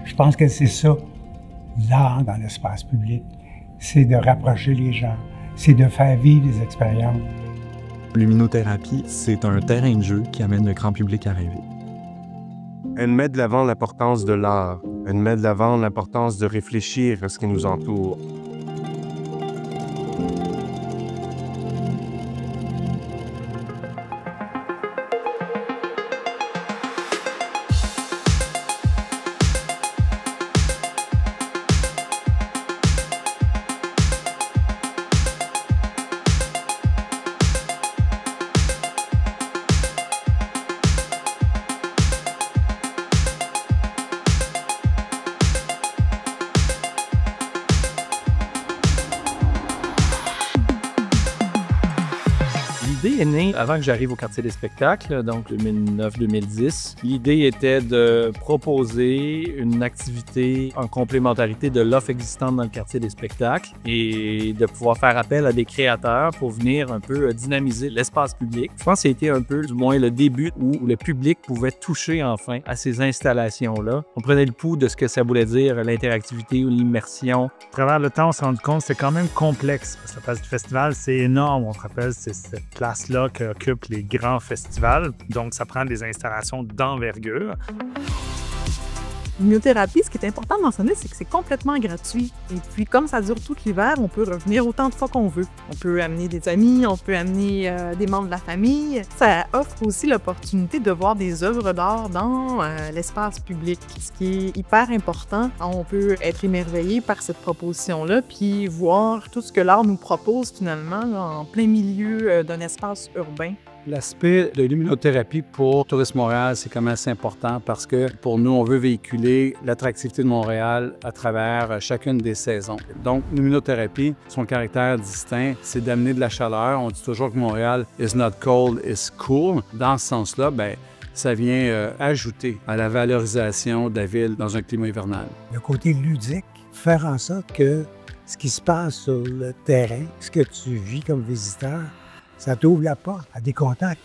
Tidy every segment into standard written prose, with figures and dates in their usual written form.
Je pense que c'est ça, l'art dans l'espace public. C'est de rapprocher les gens, c'est de faire vivre des expériences. Luminothérapie, c'est un terrain de jeu qui amène le grand public à rêver. Elle met de l'avant l'importance de l'art. Elle met de l'avant l'importance de réfléchir à ce qui nous entoure. L'idée est née avant que j'arrive au quartier des spectacles, donc 2009-2010. L'idée était de proposer une activité en complémentarité de l'offre existante dans le quartier des spectacles et de pouvoir faire appel à des créateurs pour venir un peu dynamiser l'espace public. Je pense que ça a été un peu, du moins, le début où le public pouvait toucher enfin à ces installations-là. On prenait le pouls de ce que ça voulait dire, l'interactivité ou l'immersion. À travers le temps, on s'est rendu compte que c'est quand même complexe. Parce que la place du festival, c'est énorme. On se rappelle, c'est cette place-là qu'occupent les grands festivals. Donc, ça prend des installations d'envergure. Luminothérapie, ce qui est important de mentionner, c'est que c'est complètement gratuit. Et puis, comme ça dure tout l'hiver, on peut revenir autant de fois qu'on veut. On peut amener des amis, on peut amener des membres de la famille. Ça offre aussi l'opportunité de voir des œuvres d'art dans l'espace public, ce qui est hyper important. On peut être émerveillé par cette proposition-là, puis voir tout ce que l'art nous propose finalement là, en plein milieu d'un espace urbain. L'aspect de luminothérapie pour Tourisme Montréal, c'est quand même assez important parce que pour nous, on veut véhiculer l'attractivité de Montréal à travers chacune des saisons. Donc, luminothérapie, son caractère distinct, c'est d'amener de la chaleur. On dit toujours que Montréal is not cold, is cool. Dans ce sens-là, bien, ça vient ajouter à la valorisation de la ville dans un climat hivernal. Le côté ludique, faire en sorte que ce qui se passe sur le terrain, ce que tu vis comme visiteur, ça t'ouvre la porte à des contacts.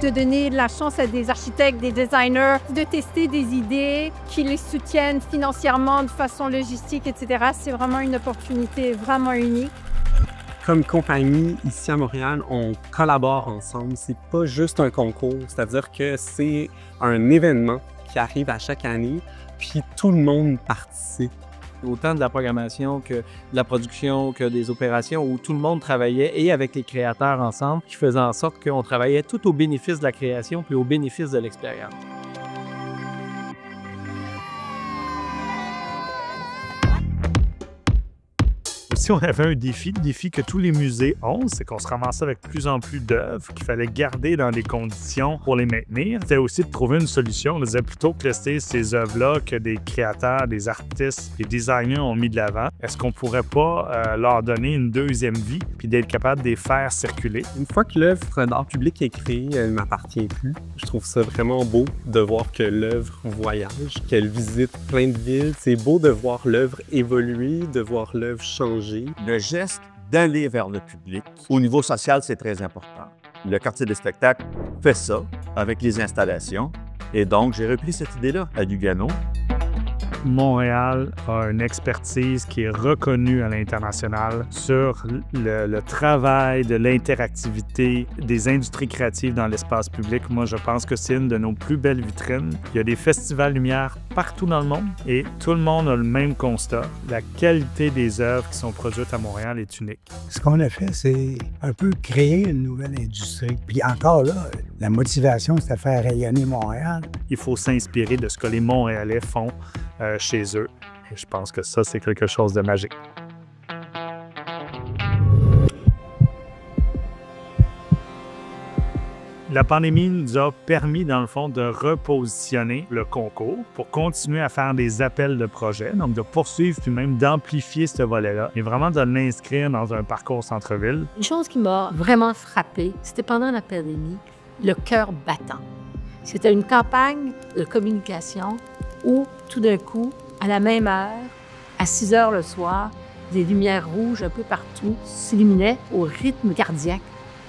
De donner la chance à des architectes, des designers, de tester des idées qui les soutiennent financièrement, de façon logistique, etc. C'est vraiment une opportunité vraiment unique. Comme compagnie, ici à Montréal, on collabore ensemble. C'est pas juste un concours, c'est-à-dire que c'est un événement qui arrive à chaque année, puis tout le monde participe. Autant de la programmation que de la production, que des opérations où tout le monde travaillait et avec les créateurs ensemble, qui faisaient en sorte qu'on travaillait tout au bénéfice de la création puis au bénéfice de l'expérience. Aussi, on avait un défi, le défi que tous les musées ont, c'est qu'on se ramassait avec de plus en plus d'œuvres qu'il fallait garder dans des conditions pour les maintenir. C'était aussi de trouver une solution. On disait plutôt que laisser ces œuvres-là que des créateurs, des artistes, des designers ont mis de l'avant, est-ce qu'on pourrait pas leur donner une deuxième vie puis d'être capable de les faire circuler? Une fois que l'œuvre d'art public est créée, elle ne m'appartient plus. Je trouve ça vraiment beau de voir que l'œuvre voyage, qu'elle visite plein de villes. C'est beau de voir l'œuvre évoluer, de voir l'œuvre changer. Le geste d'aller vers le public, au niveau social, c'est très important. Le quartier des spectacles fait ça avec les installations. Et donc, j'ai repris cette idée-là à Lugano. Montréal a une expertise qui est reconnue à l'international sur le travail de l'interactivité des industries créatives dans l'espace public. Moi, je pense que c'est une de nos plus belles vitrines. Il y a des festivals lumière partout dans le monde et tout le monde a le même constat. La qualité des œuvres qui sont produites à Montréal est unique. Ce qu'on a fait, c'est un peu créer une nouvelle industrie. Puis encore là, la motivation, c'est de faire rayonner Montréal. Il faut s'inspirer de ce que les Montréalais font chez eux. Et je pense que ça, c'est quelque chose de magique. La pandémie nous a permis, dans le fond, de repositionner le concours pour continuer à faire des appels de projets, donc de poursuivre puis même d'amplifier ce volet-là et vraiment de l'inscrire dans un parcours centre-ville. Une chose qui m'a vraiment frappée, c'était pendant la pandémie, le cœur battant. C'était une campagne de communication où, tout d'un coup, à la même heure, à 6 heures le soir, des lumières rouges un peu partout s'illuminaient au rythme cardiaque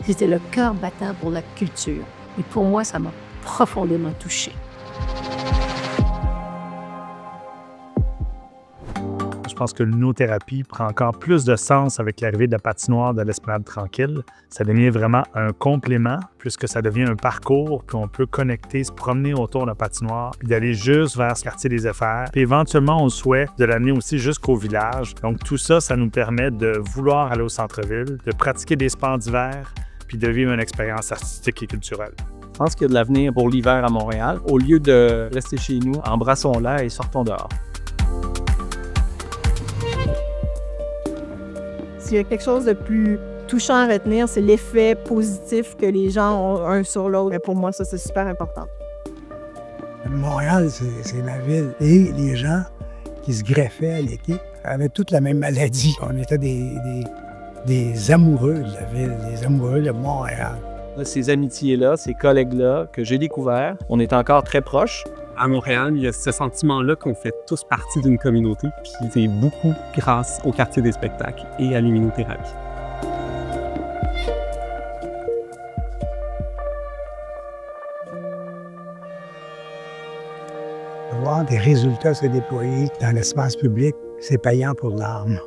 C'était le cœur battant pour la culture. Et pour moi, ça m'a profondément touchée. Je pense que la lunothérapie prend encore plus de sens avec l'arrivée de la patinoire de l'Esplanade Tranquille. Ça devient vraiment un complément puisque ça devient un parcours, puis on peut connecter, se promener autour de la patinoire, puis d'aller juste vers ce quartier des Affaires. Puis éventuellement, on souhaite de l'amener aussi jusqu'au village. Donc tout ça, ça nous permet de vouloir aller au centre-ville, de pratiquer des sports d'hiver, puis de vivre une expérience artistique et culturelle. Je pense qu'il y a de l'avenir pour l'hiver à Montréal. Au lieu de rester chez nous, embrassons l'air et sortons dehors. S'il y a quelque chose de plus touchant à retenir, c'est l'effet positif que les gens ont un sur l'autre. Mais pour moi, ça, c'est super important. Montréal, c'est ma ville. Et les gens qui se greffaient à l'équipe avaient toute la même maladie. On était des amoureux de la ville, des amoureux de Montréal. Ces amitiés-là, ces collègues-là que j'ai découverts, on est encore très proches. À Montréal, il y a ce sentiment-là qu'on fait tous partie d'une communauté, puis c'est beaucoup grâce au quartier des spectacles et à l'immunothérapie. Voir des résultats se déployer dans l'espace public, c'est payant pour l'âme.